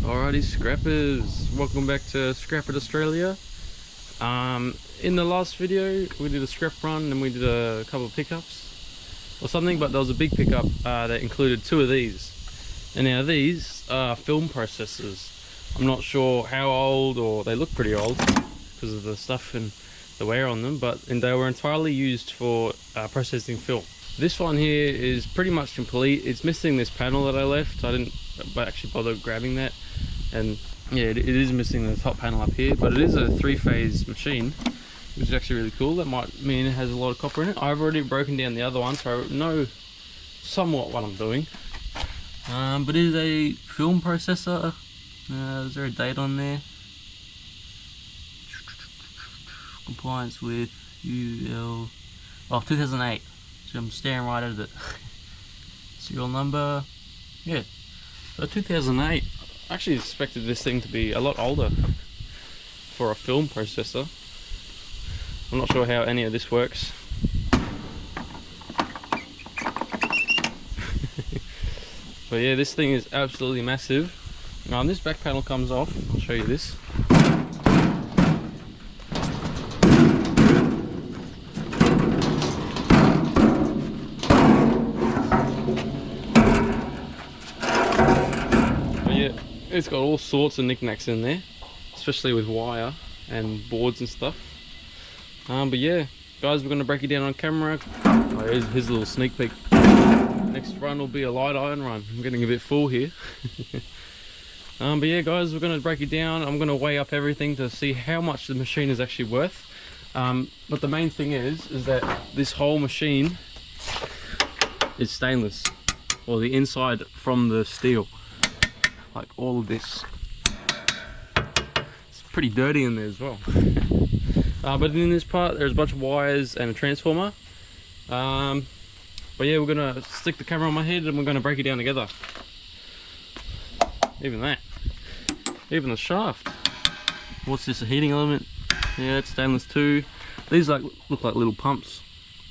Alrighty, scrappers, welcome back to Scrapper Australia. In the last video we did a scrap run and we did a couple of pickups or something, but there was a big pickup that included two of these. And now these are film processors. I'm not sure how old, or they look pretty old because of the stuff and the wear on them, but they were entirely used for processing film. This one here is pretty much complete. It's missing this panel that I left. I didn't actually bother grabbing that, and yeah, it is missing the top panel up here, but it is a three-phase machine, which is actually really cool. That might mean it has a lot of copper in it. I've already broken down the other one, so I know somewhat what I'm doing. But it is a film processor. Is there a date on there? Compliance with UL, 2008. So I'm staring right at it. Serial number, yeah, so 2008. I actually expected this thing to be a lot older for a film processor. I'm not sure how any of this works. But yeah, this thing is absolutely massive. Now this back panel comes off. I'll show you this. It's got all sorts of knickknacks in there, especially with wire and boards and stuff. But yeah, guys, we're going to break it down on camera. Oh, here's a little sneak peek. Next run will be a light iron run. I'm getting a bit full here. But yeah, guys, we're going to break it down. I'm going to weigh up everything to see how much the machine is actually worth. But the main thing is that this whole machine is stainless, or the inside from the steel. Like all of this, it's pretty dirty in there as well. But in this part there's a bunch of wires and a transformer. But yeah, we're gonna stick the camera on my head and we're gonna break it down together. Even the shaft. What's this, a heating element? Yeah, it's stainless too. These look like little pumps.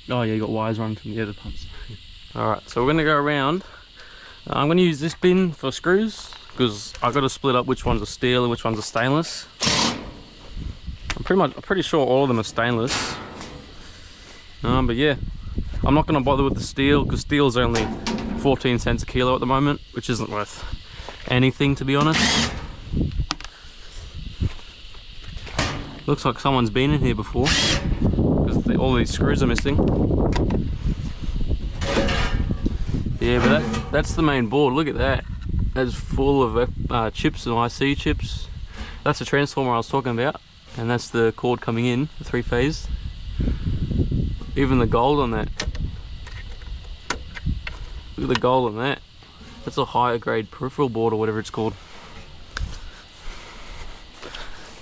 Oh yeah, you got wires running from the other pumps. Alright, so we're gonna go around. I'm gonna use this bin for screws, because I've got to split up which ones are steel and which ones are stainless. I'm pretty sure all of them are stainless. But yeah, I'm not going to bother with the steel, because steel is only 14 cents a kilo at the moment, which isn't worth anything, to be honest. Looks like someone's been in here before, because all these screws are missing. Yeah, but that's the main board. Look at that. That's full of chips and IC chips. That's the transformer I was talking about, and that's the cord coming in, the three-phase. Even the gold on that. Look at the gold on that. That's a higher grade peripheral board, or whatever it's called.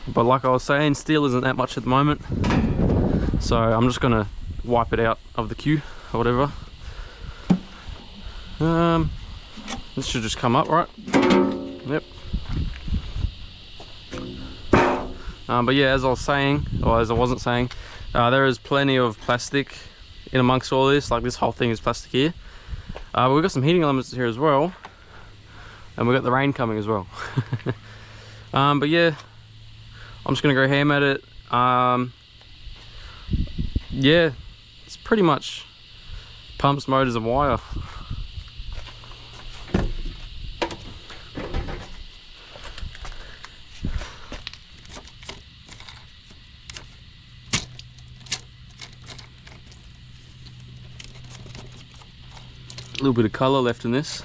But like I was saying, steel isn't that much at the moment, so I'm just gonna wipe it out of the queue or whatever. This should just come up, right? Yep. But yeah, as I was saying, or as I wasn't saying, there is plenty of plastic in amongst all this. Like, this whole thing is plastic here. But we've got some heating elements here as well, and we've got the rain coming as well. But yeah, I'm just gonna go ham at it. Yeah, it's pretty much pumps, motors, and wire. A little bit of colour left in this.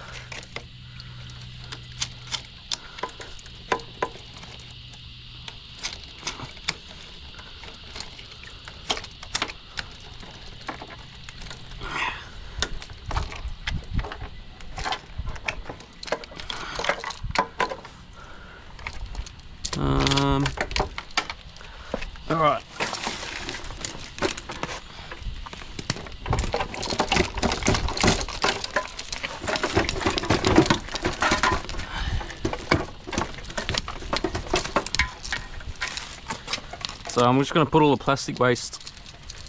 All right. So I'm just going to put all the plastic waste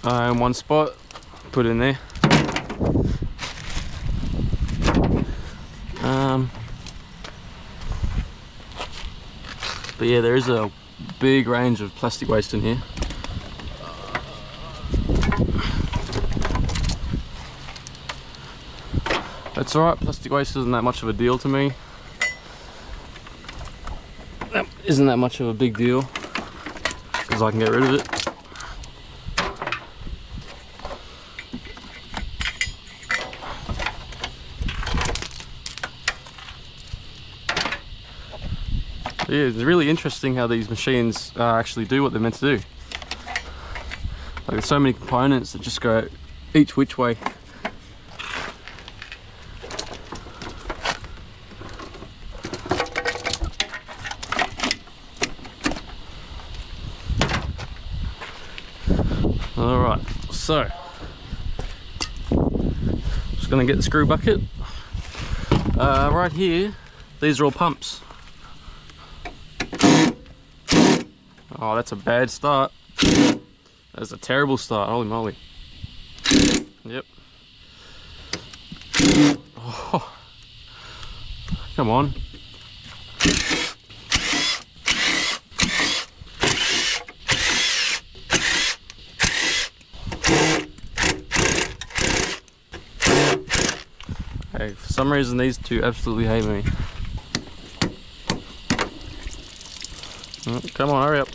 in one spot, put it in there. But yeah, there is a big range of plastic waste in here. That's alright, plastic waste isn't that much of a deal to me. Isn't that much of a big deal, because I can get rid of it. Yeah, it's really interesting how these machines actually do what they're meant to do. Like, there's so many components that just go each which way. Alright, so just gonna get the screw bucket. Right here, these are all pumps. Oh, that's a bad start. That's a terrible start, holy moly. Yep. Oh, come on. Hey, for some reason these two absolutely hate me. Oh, come on, hurry up.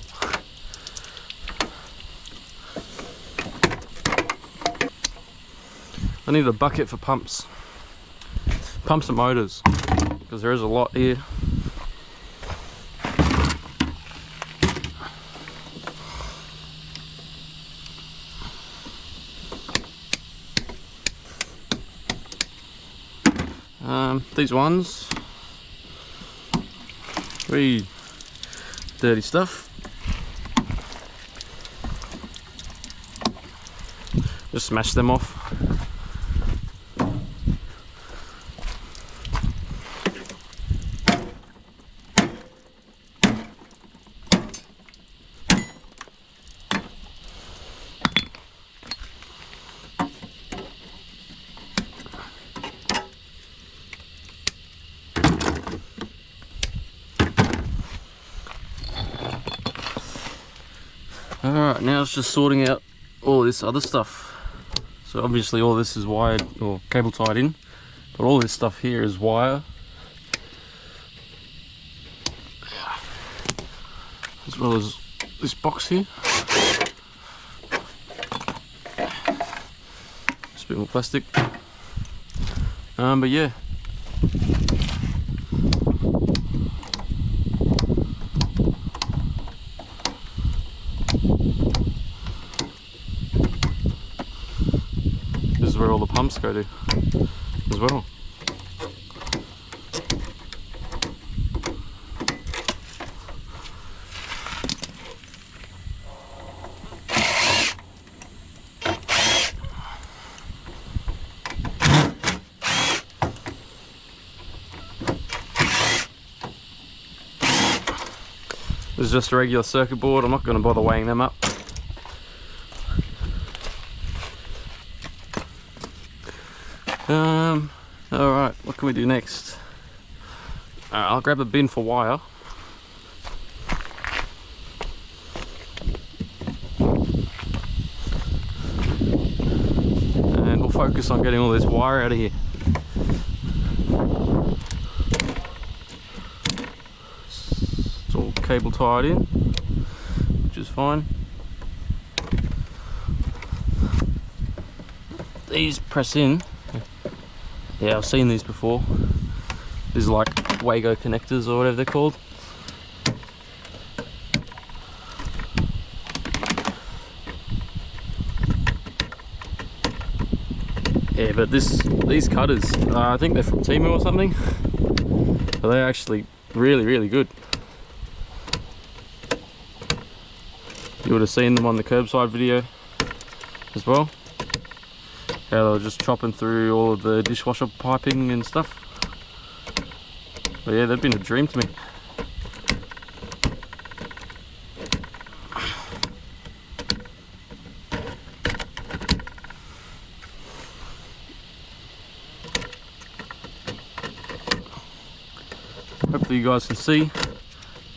I need a bucket for pumps. Pumps and motors, because there is a lot here. These ones, very dirty stuff. Just smash them off. Alright, now it's just sorting out all this other stuff. So obviously all this is wired or cable tied in, but all this stuff here is wire. As well as this box here. Just a bit more plastic. But yeah. This is where all the pumps go to as well. This is just a regular circuit board. I'm not going to bother weighing them up. Alright, what can we do next? I'll grab a bin for wire. And we'll focus on getting all this wire out of here. It's all cable tied in, which is fine. These press in. Yeah, I've seen these before. These are like Wago connectors or whatever they're called. Yeah, but these cutters, I think they're from Temu or something. But they're actually really good. You would have seen them on the curbside video as well. How they were just chopping through all of the dishwasher piping and stuff. But yeah, they've been a dream to me. Hopefully you guys can see.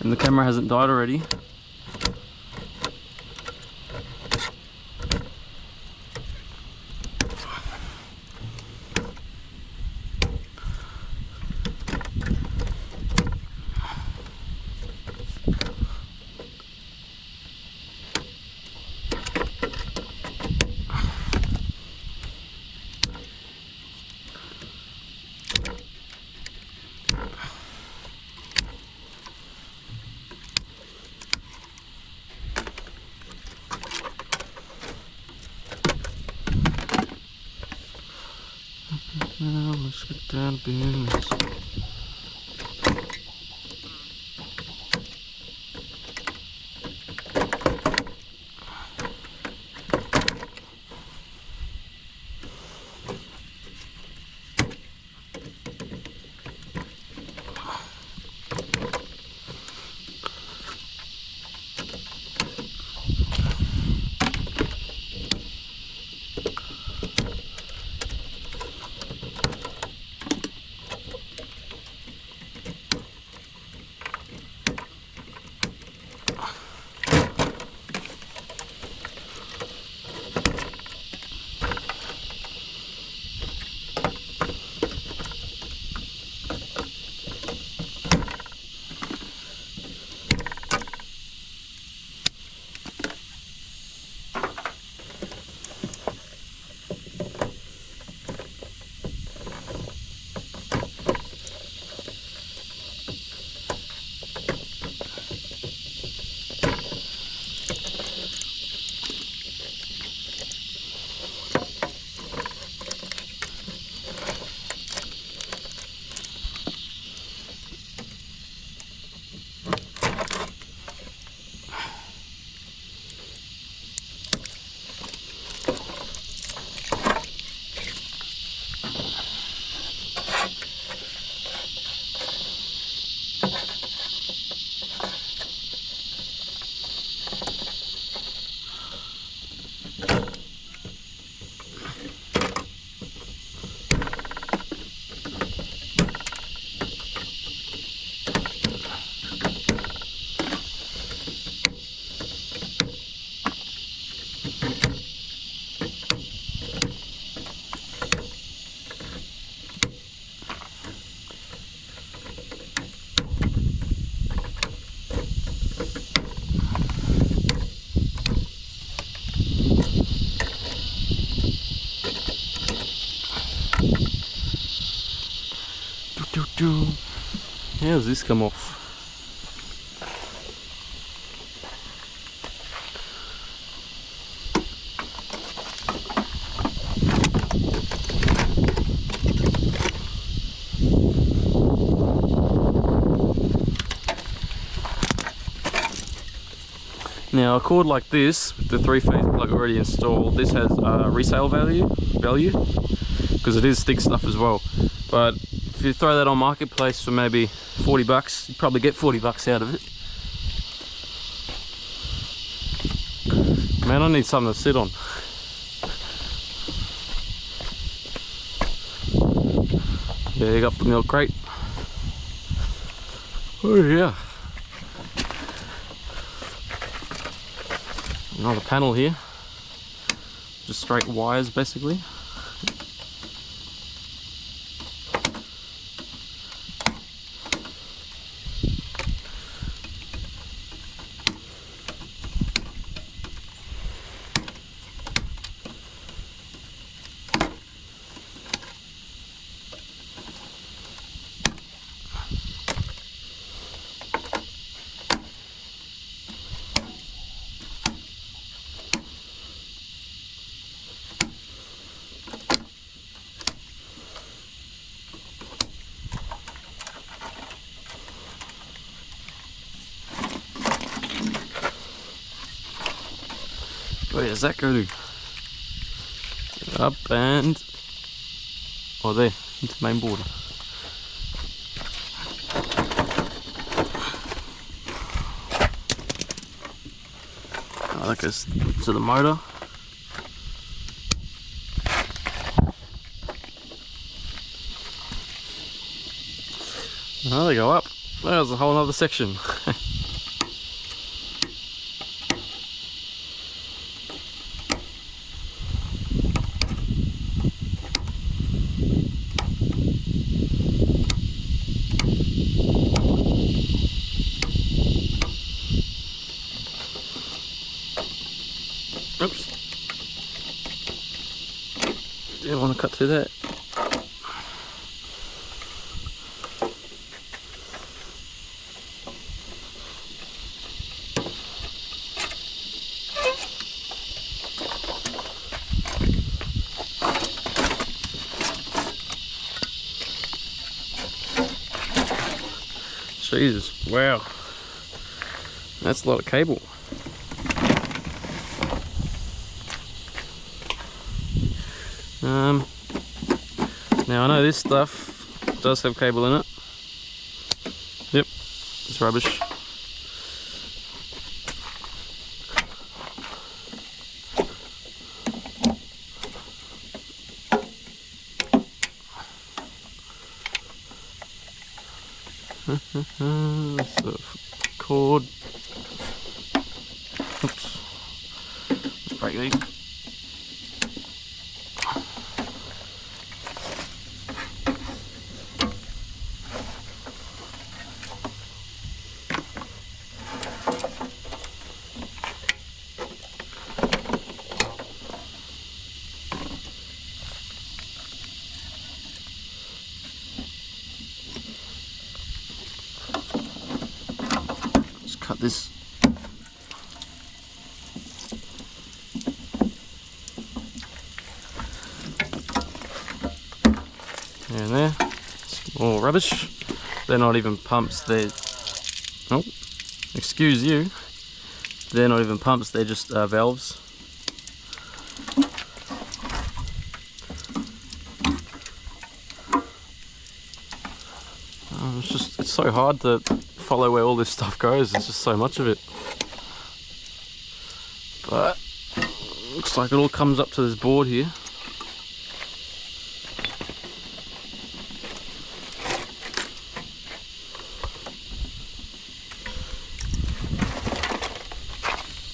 And the camera hasn't died already. Now let's get down to business. How does this come off? Now a cord like this with the 3-phase plug already installed, this has resale value because it is thick stuff as well. But if you throw that on marketplace for maybe 40 bucks, you'd probably get 40 bucks out of it. Man, I need something to sit on. Yeah, you got the milk crate. Oh yeah. Another panel here. Just straight wires basically. Where does that go to? Up and... oh, there, into the main board. Oh, that goes to the motor. Oh, they go up. There's a whole other section. cut through that. Jesus, wow, that's a lot of cable. Now I know this stuff does have cable in it. Yep, it's rubbish. That's the cord. Oops. Let's break these. Cut this. And there, it's more rubbish. They're not even pumps, they're, oh, excuse you, they're not even pumps, they're just valves. It's so hard to follow where all this stuff goes. There's just so much of it, but looks like it all comes up to this board here.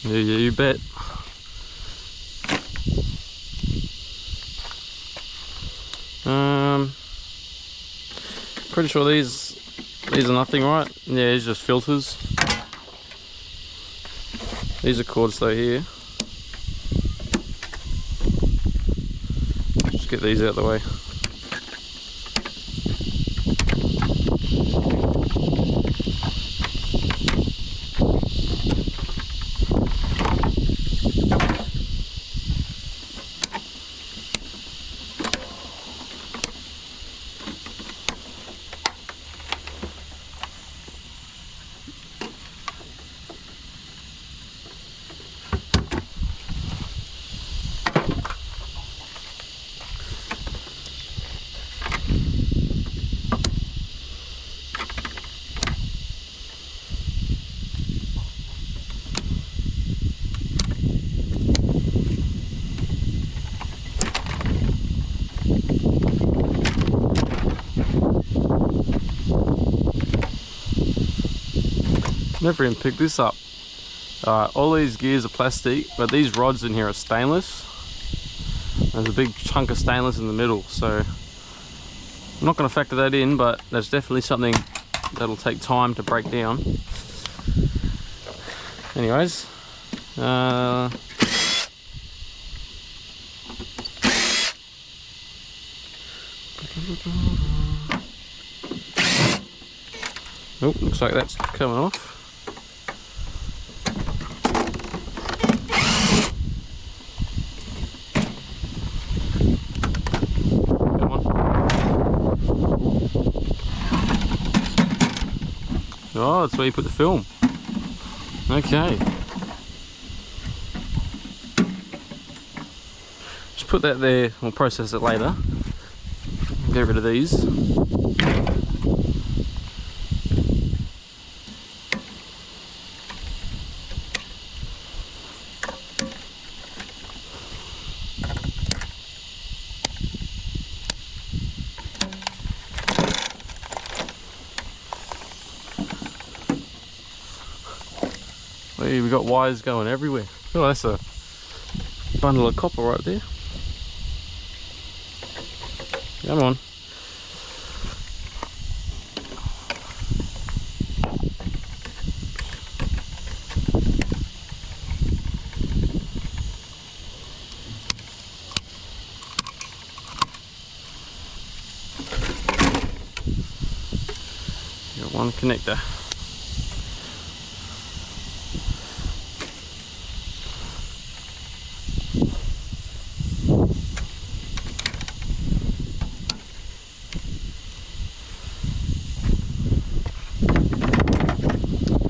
Yeah, you bet. Pretty sure these are nothing, right? Yeah, these are just filters. These are cords though here. Just get these out of the way. Never even picked this up. All these gears are plastic, but these rods in here are stainless. There's a big chunk of stainless in the middle, so I'm not going to factor that in, but there's definitely something that'll take time to break down. Anyways, oh, looks like that's coming off. Oh, that's where you put the film. Okay. Just put that there, we'll process it later. Get rid of these. We've got wires going everywhere. Oh, that's a bundle of copper right there. Come on. one connector.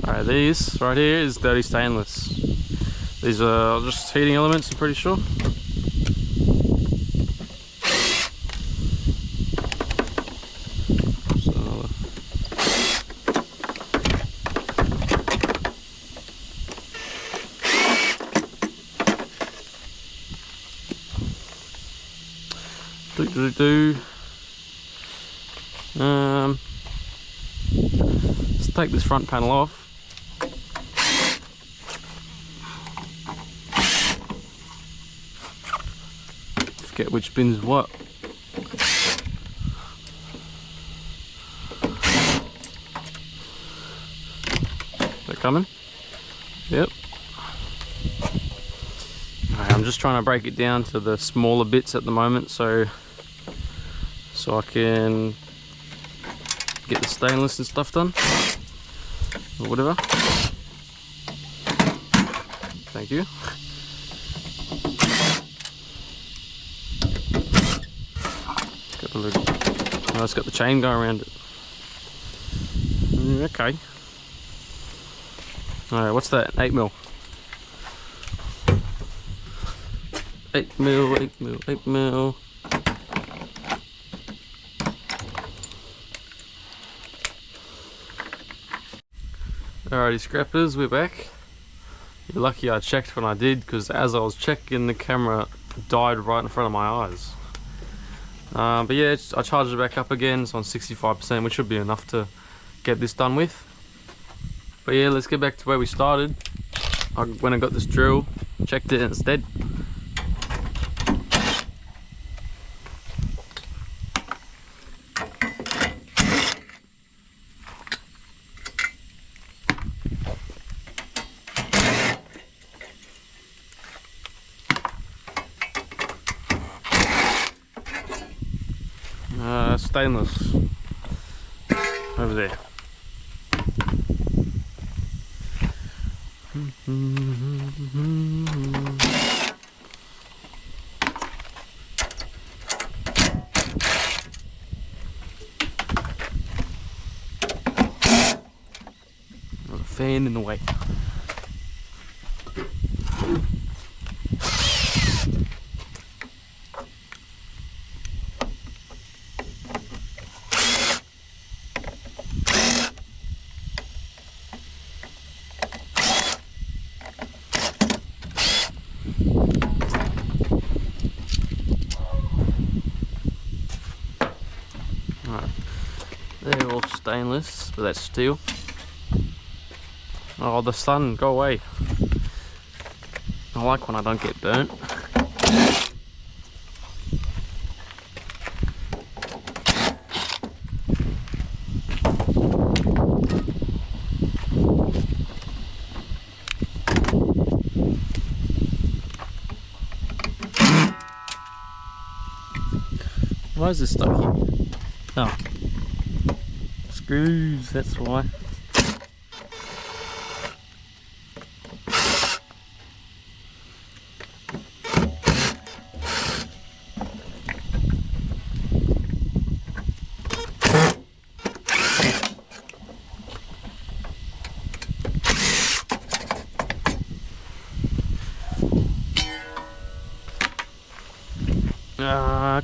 Alright, these right here is dirty stainless. These are just heating elements, I'm pretty sure. Let's take this front panel off. Forget which bin is what. They're coming? Yep. Alright, I'm just trying to break it down to the smaller bits at the moment so I can get the stainless and stuff done or whatever. Thank you. Got the little, oh, it's got the chain going around it. Okay. Alright, what's that? 8mm. 8mm, 8mm, 8mm. Alrighty, scrappers, we're back. You're lucky I checked when I did, because as I was checking, the camera died right in front of my eyes. But yeah, I charged it back up again. It's on 65%, which should be enough to get this done with. But yeah, let's get back to where we started. When I got this drill, checked it and it's dead. Stainless over there. There's a fan in the way. They're all stainless, but that's steel. Oh, the sun, go away. I like when I don't get burnt. Why is this stuck here? Oh. Screws, that's why.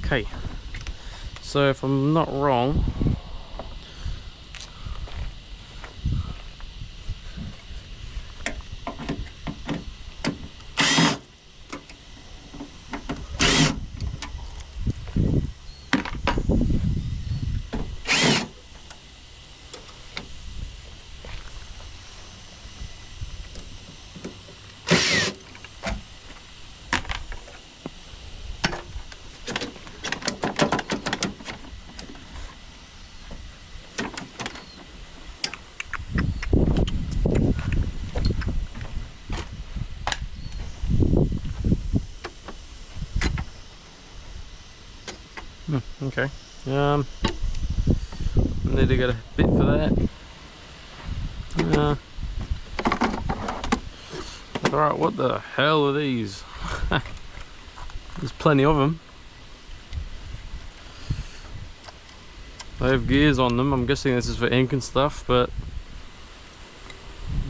Okay, so if I'm not wrong, okay. I need to get a bit for that. Alright, what the hell are these? There's plenty of them. They have gears on them. I'm guessing this is for ink and stuff, but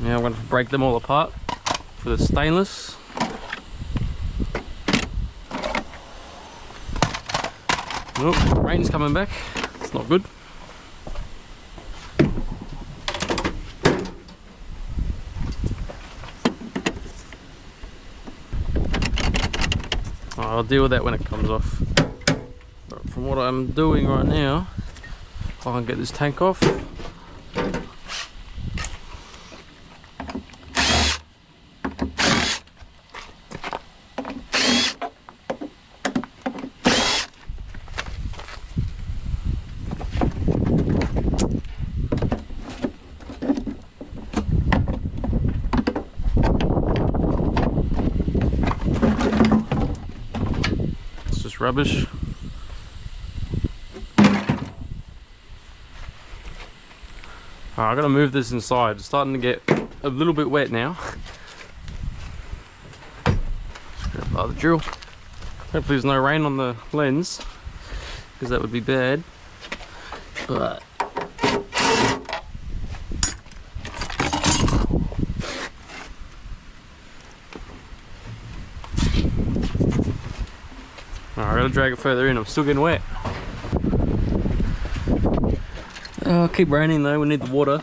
yeah, I'm going to break them all apart for the stainless. Oh, rain's coming back. It's not good. I'll deal with that when it comes off. But from what I'm doing right now, I can get this tank off. It's just rubbish. I've got to move this inside. It's starting to get a little bit wet now. Just grab another drill. Hopefully there's no rain on the lens, because that would be bad. But I've got to drag it further in. I'm still getting wet. Oh, keep raining though, we need the water.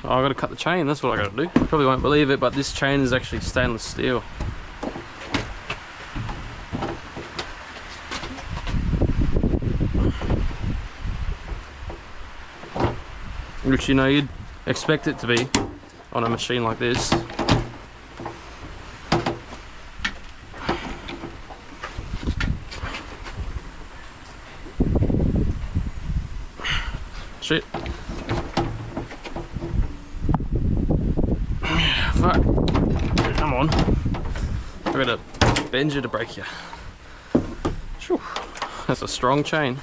Oh, I've got to cut the chain, that's what I got to do. You probably won't believe it, but this chain is actually stainless steel. Which, you know, you'd expect it to be on a machine like this. Shit. Fuck. Come on. I've got to bend you to break you. Whew. That's a strong chain.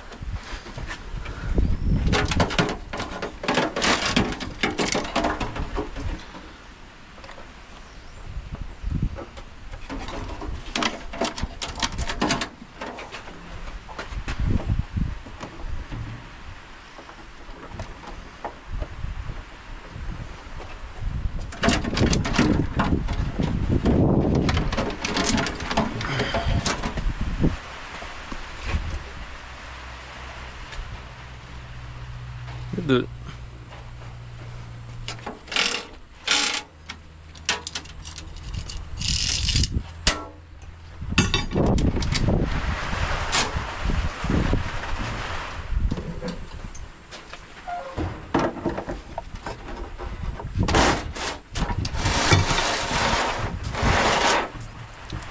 The in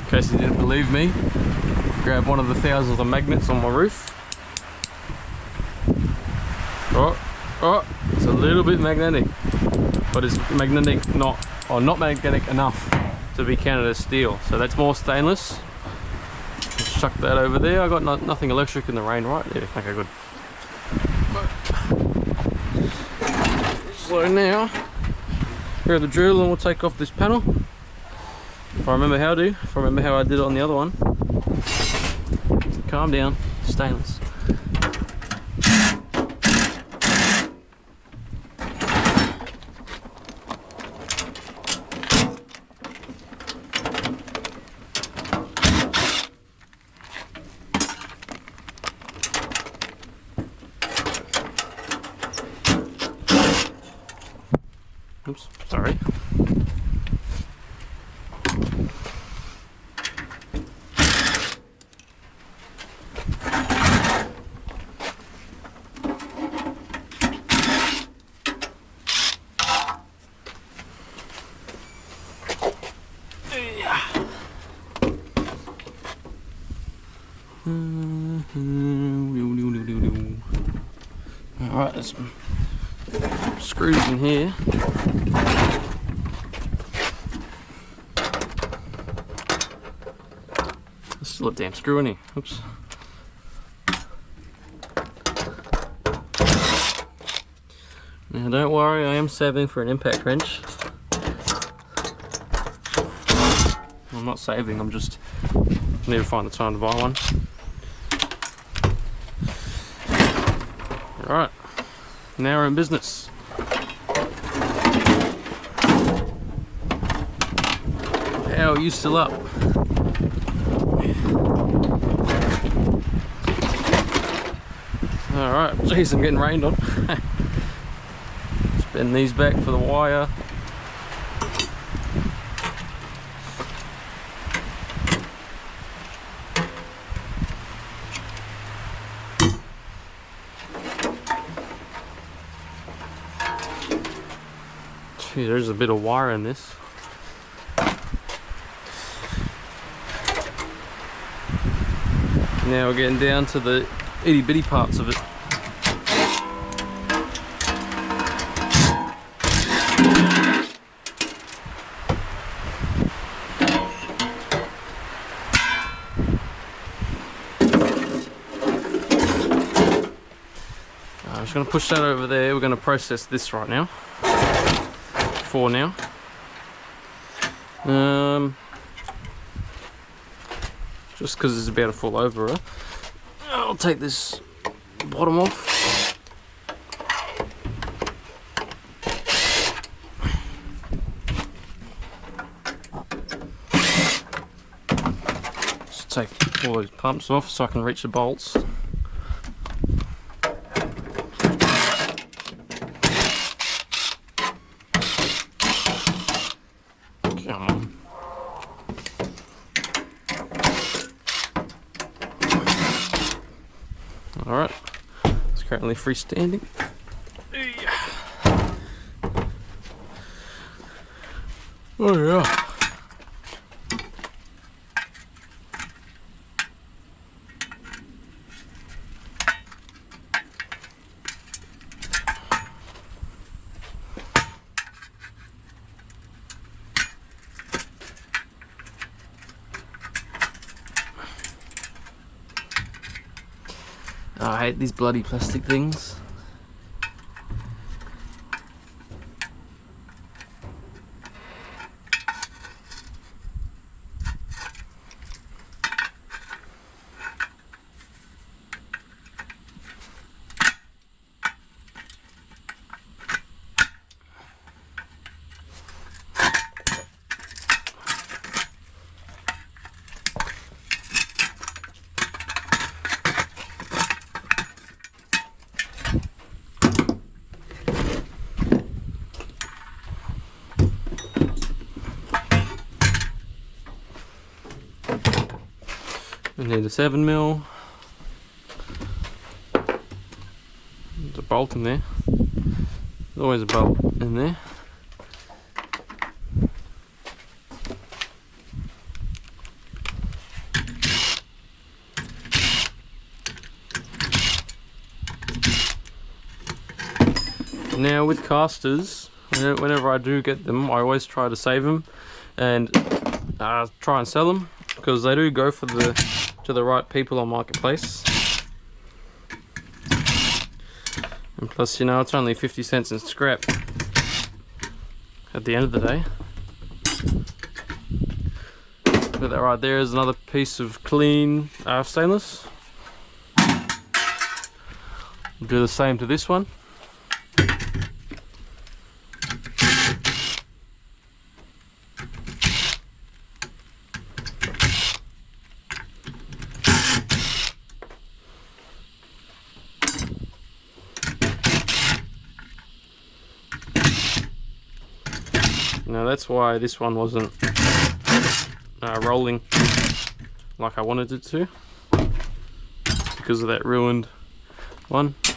case you didn't believe me, grab one of the thousands of magnets on my roof. Oh, it's a little bit magnetic, but it's magnetic not magnetic enough to be counted as steel. So that's more stainless. Just chuck that over there. I got nothing electric in the rain, right? Yeah, okay, good. So now, grab the drill and we'll take off this panel. If I remember how to, if I remember how I did it on the other one. Calm down, stainless. Oops, sorry. Alright, there's some screws in here. There's still a damn screw in here. Oops. Now don't worry, I am saving for an impact wrench. I'm not saving, I'm just need to find the time to buy one. Alright, now we're in business. How are you still up? Alright, jeez, I'm getting rained on. Just bend these back for the wire. Gee, there's a bit of wire in this. Now we're getting down to the itty bitty parts of it. I'm just going to push that over there. We're going to process this right now. For now. Just because it's about to fall over, I'll take this bottom off. Just take all those pumps off so I can reach the bolts. Come on. Alright, it's currently freestanding. Oh yeah. Oh, I hate these bloody plastic things. We need a 7mm. There's a bolt in there. There's always a bolt in there. Now with casters, whenever I do get them, I always try to save them and try and sell them, because they do go to the right people on Marketplace. And plus, you know, it's only 50 cents in scrap at the end of the day. But that right there is another piece of clean stainless. We'll do the same to this one. Now that's why this one wasn't rolling like I wanted it to, because of that ruined one. So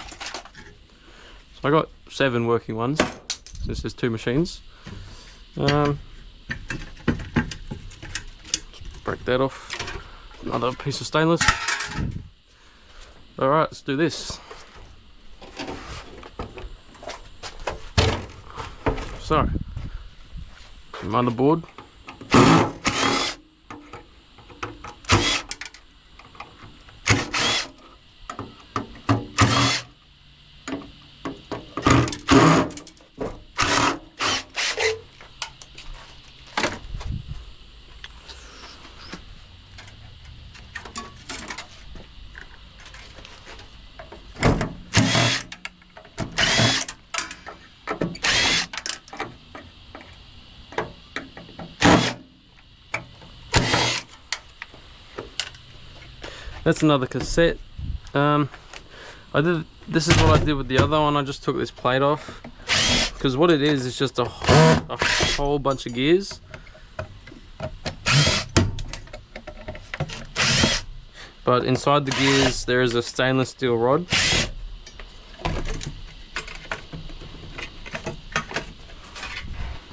I got 7 working ones since there's 2 machines. Break that off. Another piece of stainless. Alright, let's do this. So, motherboard. That's another cassette. This is what I did with the other one. I just took this plate off because what it is just a whole bunch of gears. But inside the gears there is a stainless steel rod.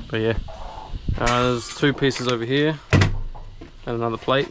But yeah, there's two pieces over here and another plate.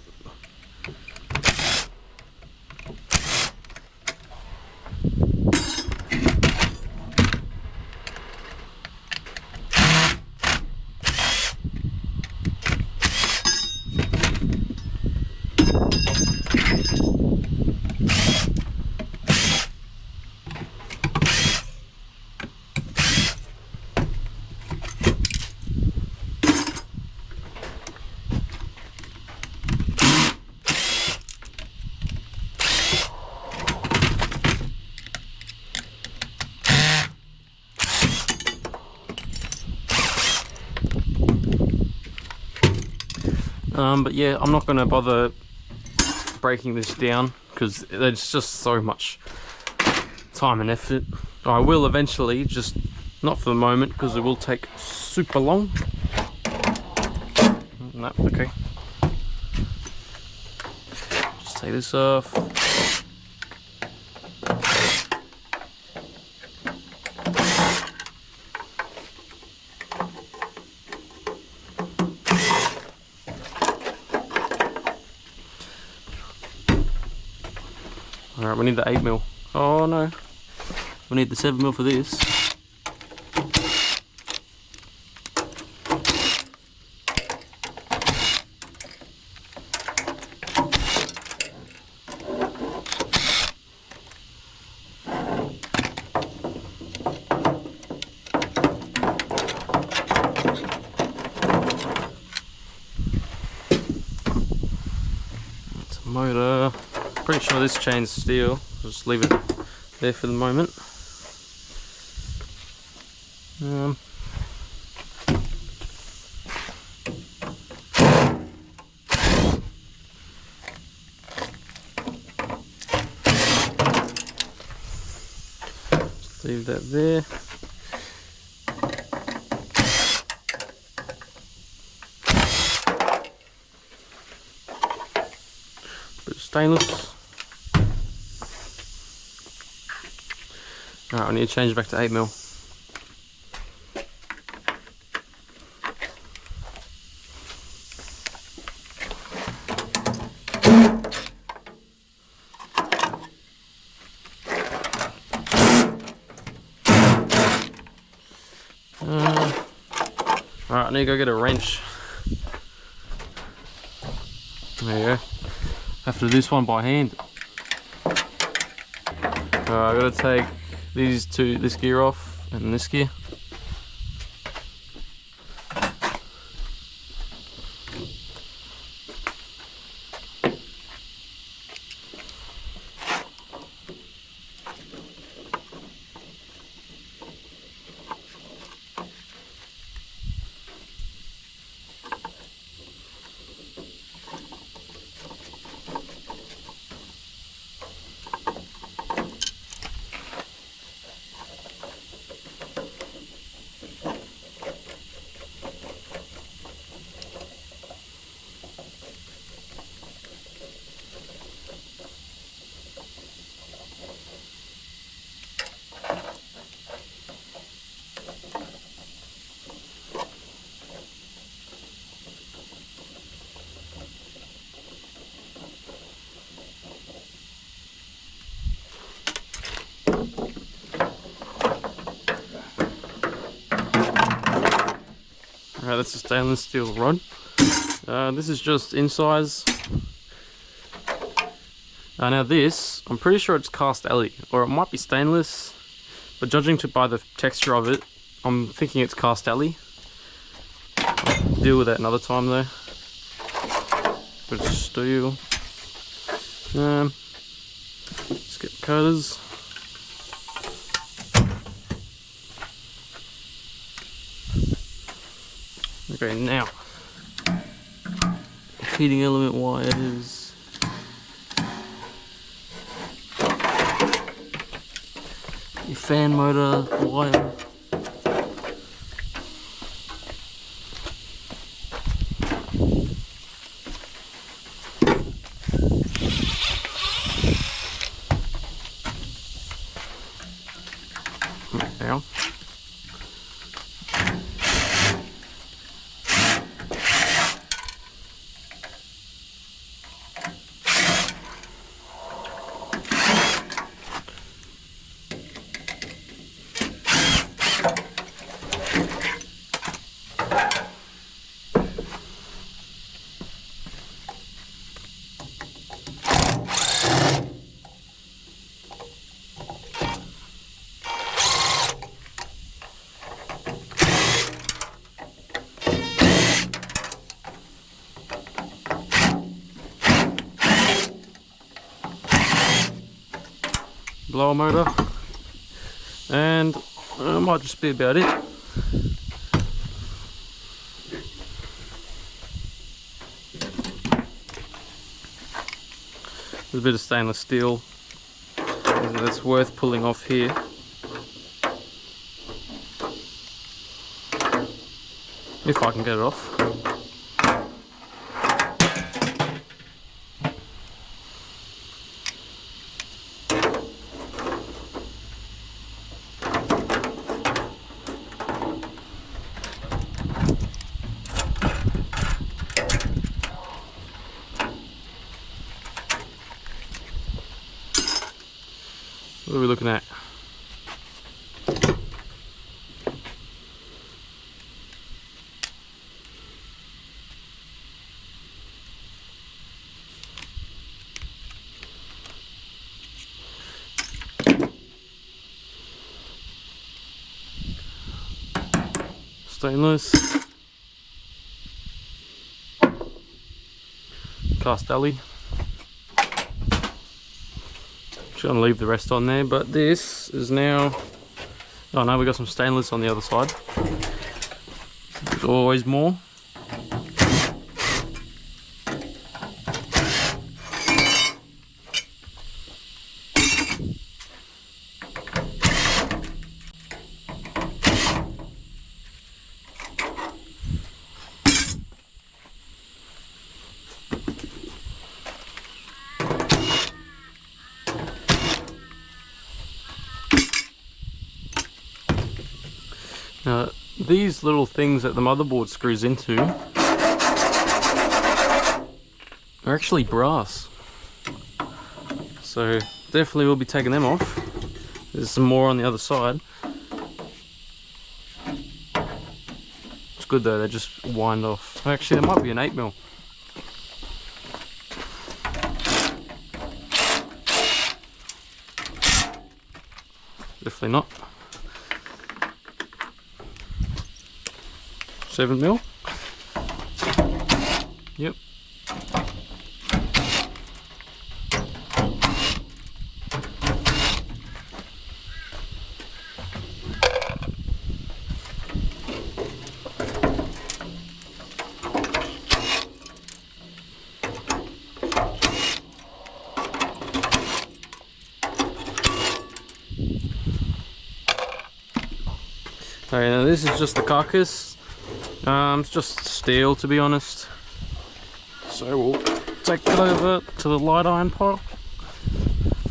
But yeah, I'm not going to bother breaking this down because there's just so much time and effort. I will eventually, just not for the moment because it will take super long. No, okay. Just take this off. Alright, we need the 8mm. Oh no, we need the 7mm for this. It's a motor. Pretty sure this chain's steel. I'll just leave it there for the moment. Just leave that there. Bit of stainless. Alright, I need to change back to 8mm. Alright, I need to go get a wrench. There you go. Have to do this one by hand. Alright, I gotta take this gear off and this gear. Alright, that's a stainless steel rod. This is just in size. Now this, I'm pretty sure it's cast alley, or it might be stainless, but judging by the texture of it, I'm thinking it's cast alley. I'll deal with that another time though. But it's steel. Let's get cutters. Okay, now heating element wires. fan motor wire. Down. Blower motor, and that might just be about it. There's a bit of stainless steel that's worth pulling off here. If I can get it off. What are we looking at? Stainless. Cast alley. Just gonna leave the rest on there, but this is now, oh no, we got some stainless on the other side. There's always more. Now, these little things that the motherboard screws into are actually brass, so definitely we'll be taking them off. There's some more on the other side. It's good though, they just wind off. Actually, there might be an 8mm. Definitely not. 7mm. Yep. Okay, now this is just the carcass. It's just steel, to be honest. So we'll take it over to the light iron pile,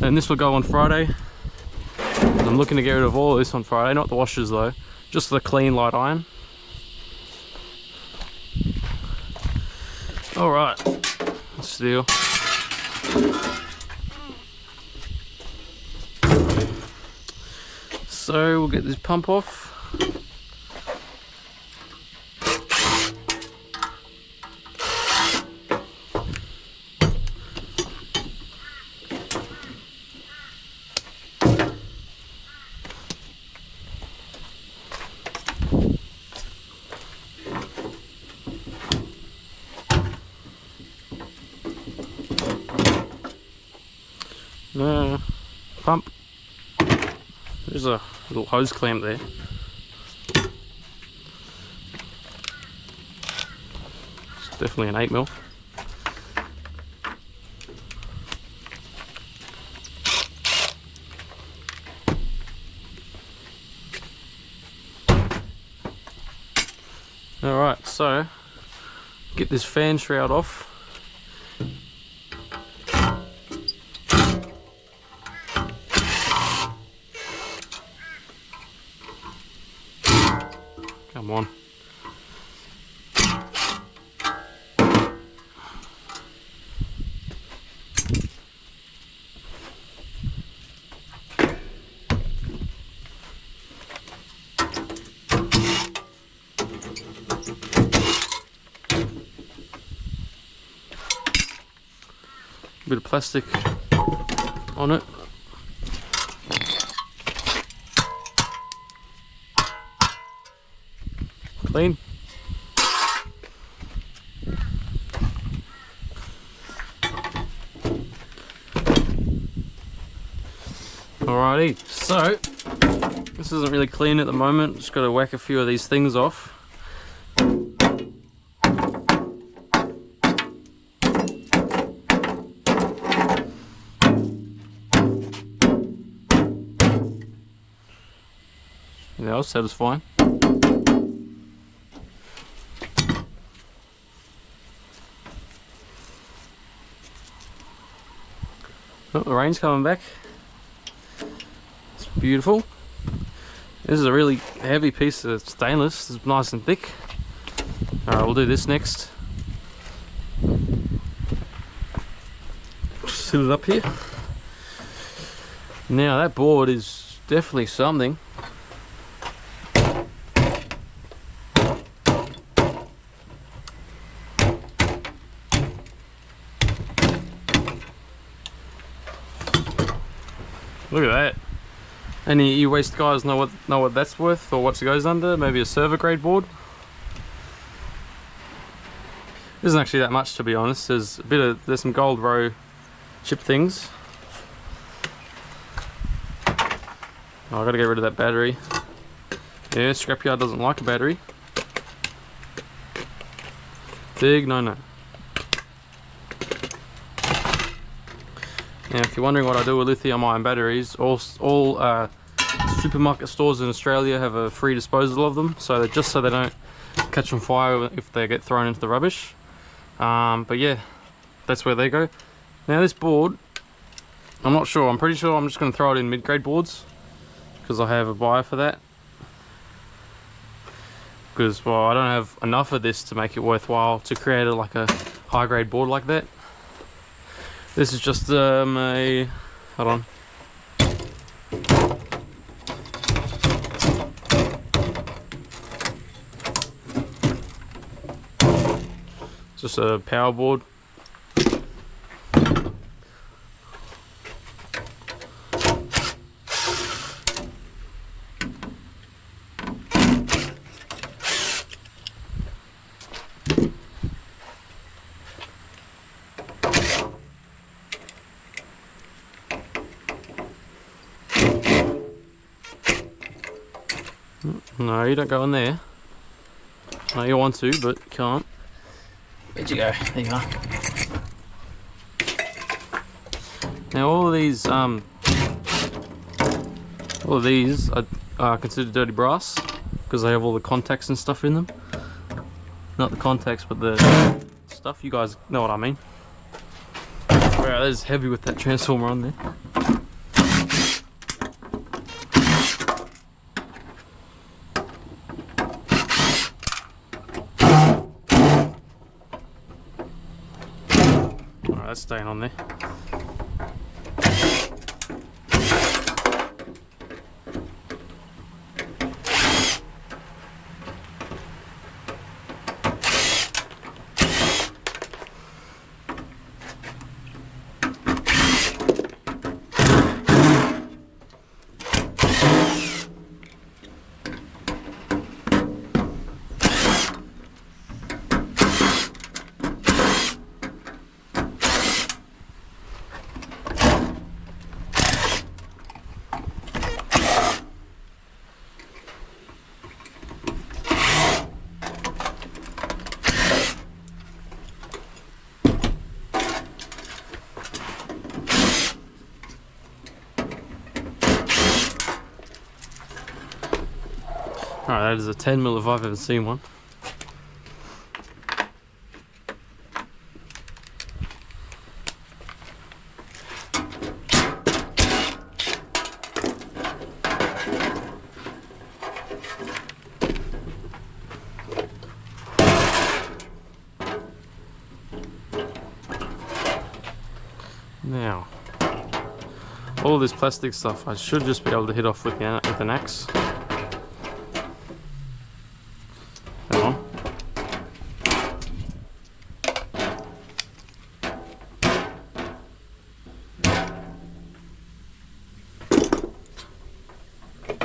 and this will go on Friday. I'm looking to get rid of all of this on Friday, not the washers though, just the clean light iron. All right, steel. So we'll get this pump off. Pump. There's a little hose clamp there. It's definitely an 8mm. Alright, so get this fan shroud off. Come on. Bit of plastic on it. Clean. Alrighty, so this isn't really clean at the moment. Just got to whack a few of these things off. That was satisfying. Oh, the rain's coming back. It's beautiful. This is a really heavy piece of stainless. It's nice and thick. Alright, we'll do this next. Sit it up here. Now that board is definitely something. Look at that. Any e-waste guys know what that's worth or what it goes under? Maybe a server grade board? Isn't actually that much, to be honest. There's some gold row chip things. Oh, I gotta get rid of that battery. Yeah, scrapyard doesn't like a battery. Big no. Now, if you're wondering what I do with lithium-ion batteries, all supermarket stores in Australia have a free disposal of them, so they don't catch on fire if they get thrown into the rubbish. But yeah, that's where they go. Now this board, I'm not sure. I'm pretty sure I'm just going to throw it in mid-grade boards because I have a buyer for that. Because, well, I don't have enough of this to make it worthwhile to create like a high-grade board like that. This is just hold on. Just a power board. No, you don't go in there. No, you want to, but you can't. Where'd you go? There you are. Now all of these are considered dirty brass because they have all the contacts and stuff in them. Not the contacts, but the stuff. You guys know what I mean. Wow, that is heavy with that transformer on there. That's staying on there. Alright, that is a 10mm if I've ever seen one. Now, all this plastic stuff I should just be able to hit off with an axe. Hang on.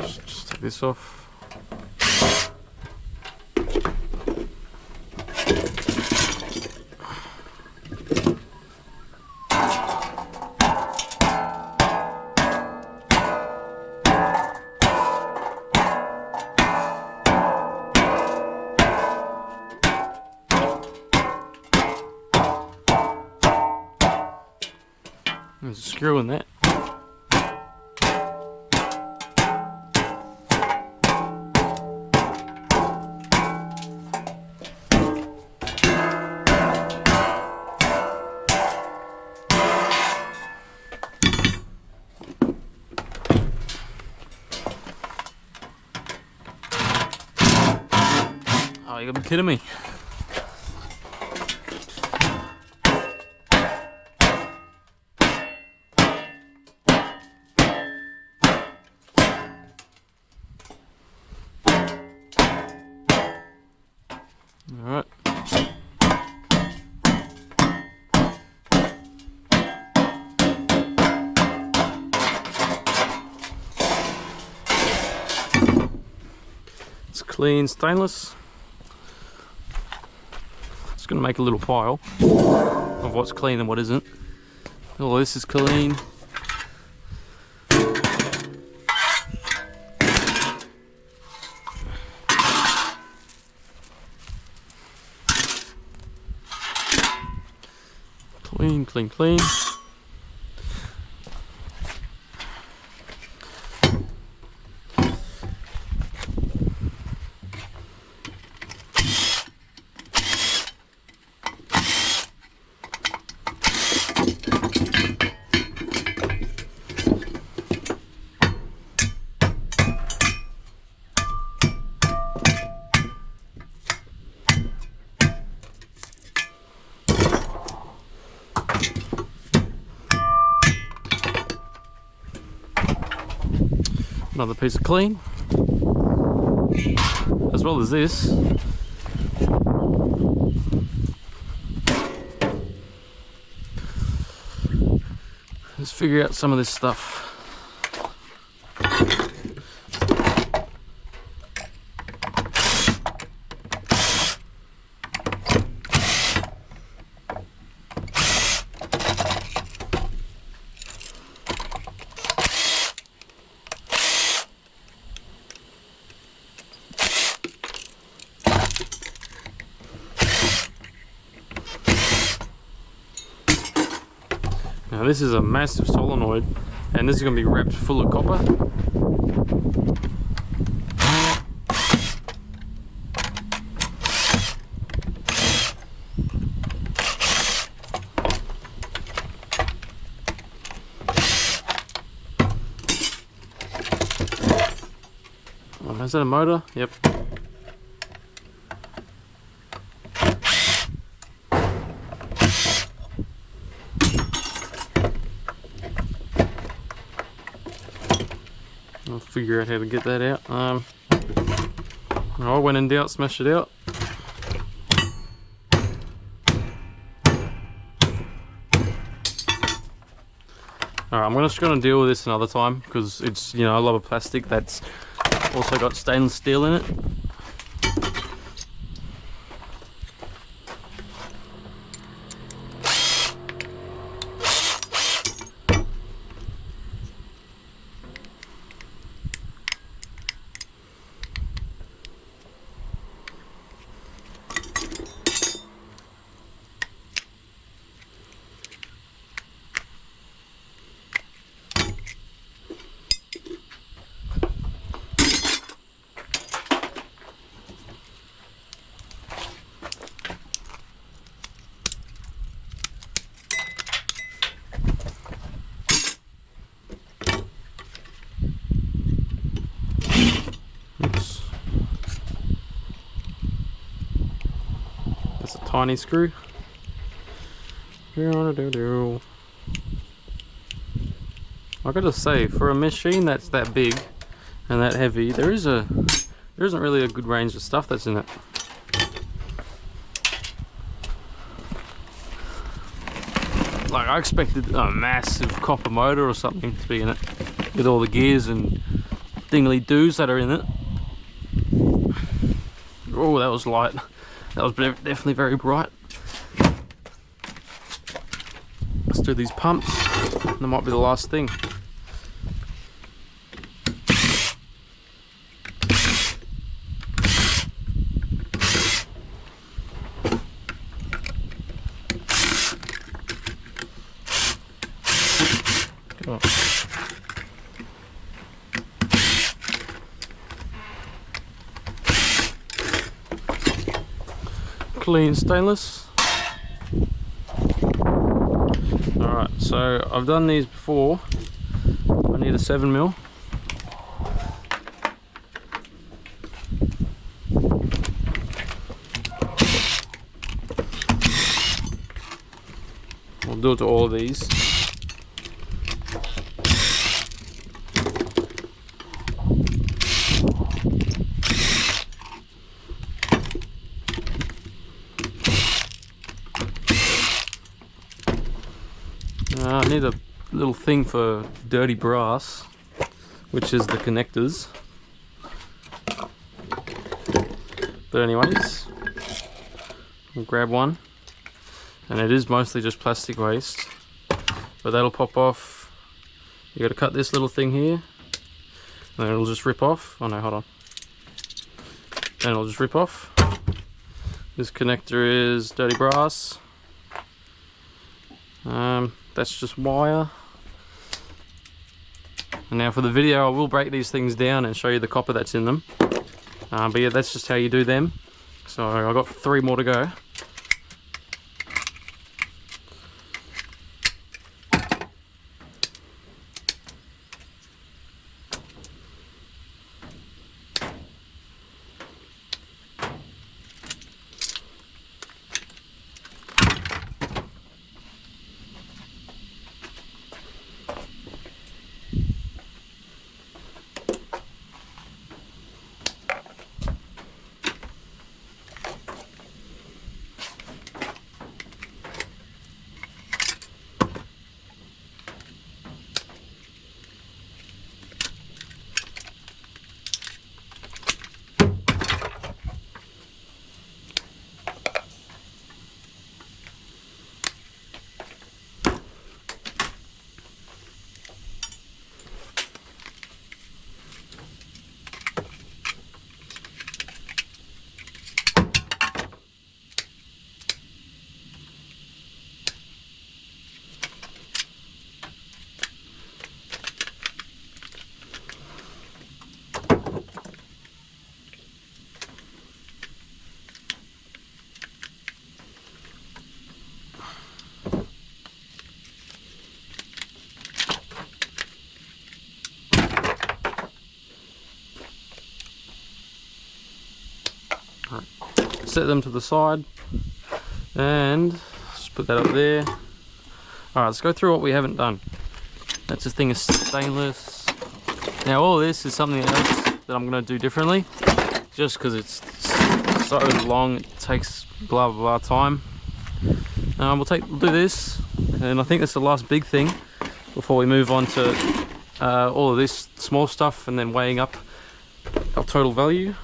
Just take this off. There's a screw in that. Oh, you gotta be kidding me. Alright. It's clean stainless. Just going to make a little pile of what's clean and what isn't. All this is clean. Clean, clean, clean. Another piece of clean, as well as this. Let's figure out some of this stuff. Now this is a massive solenoid, and this is going to be wrapped full of copper. Oh, is that a motor? Yep. I'll figure out how to get that out. I went in doubt, smashed it out. Alright, I'm just going to deal with this another time because it's, you know, a lot of plastic that's also got stainless steel in it. Oops. That's a tiny screw. Do-do-do-do. I gotta say, for a machine that's that big and that heavy, there isn't really a good range of stuff that's in it. Like, I expected a massive copper motor or something to be in it, with all the gears and dingly-doos that are in it. Oh, that was light. That was definitely very bright. Let's do these pumps. That might be the last thing. Oh. Clean stainless. Alright, so I've done these before. I need a 7mm. We'll do it to all of these. I need a little thing for dirty brass, which is the connectors. But anyways, we'll grab one, and it is mostly just plastic waste, but that'll pop off. You got to cut this little thing here, and then it'll just rip off. Oh no, hold on. And it'll just rip off. This connector is dirty brass. That's just wire. And now for the video, I will break these things down and show you the copper that's in them. But yeah, that's just how you do them. So I've got 3 more to go. Set them to the side and just put that up there. Alright, let's go through what we haven't done. That's this thing is stainless. Now all of this is something else that I'm going to do differently, just because it's so long, it takes blah blah blah time. We'll do this, and I think that's the last big thing before we move on to all of this small stuff and then weighing up our total value.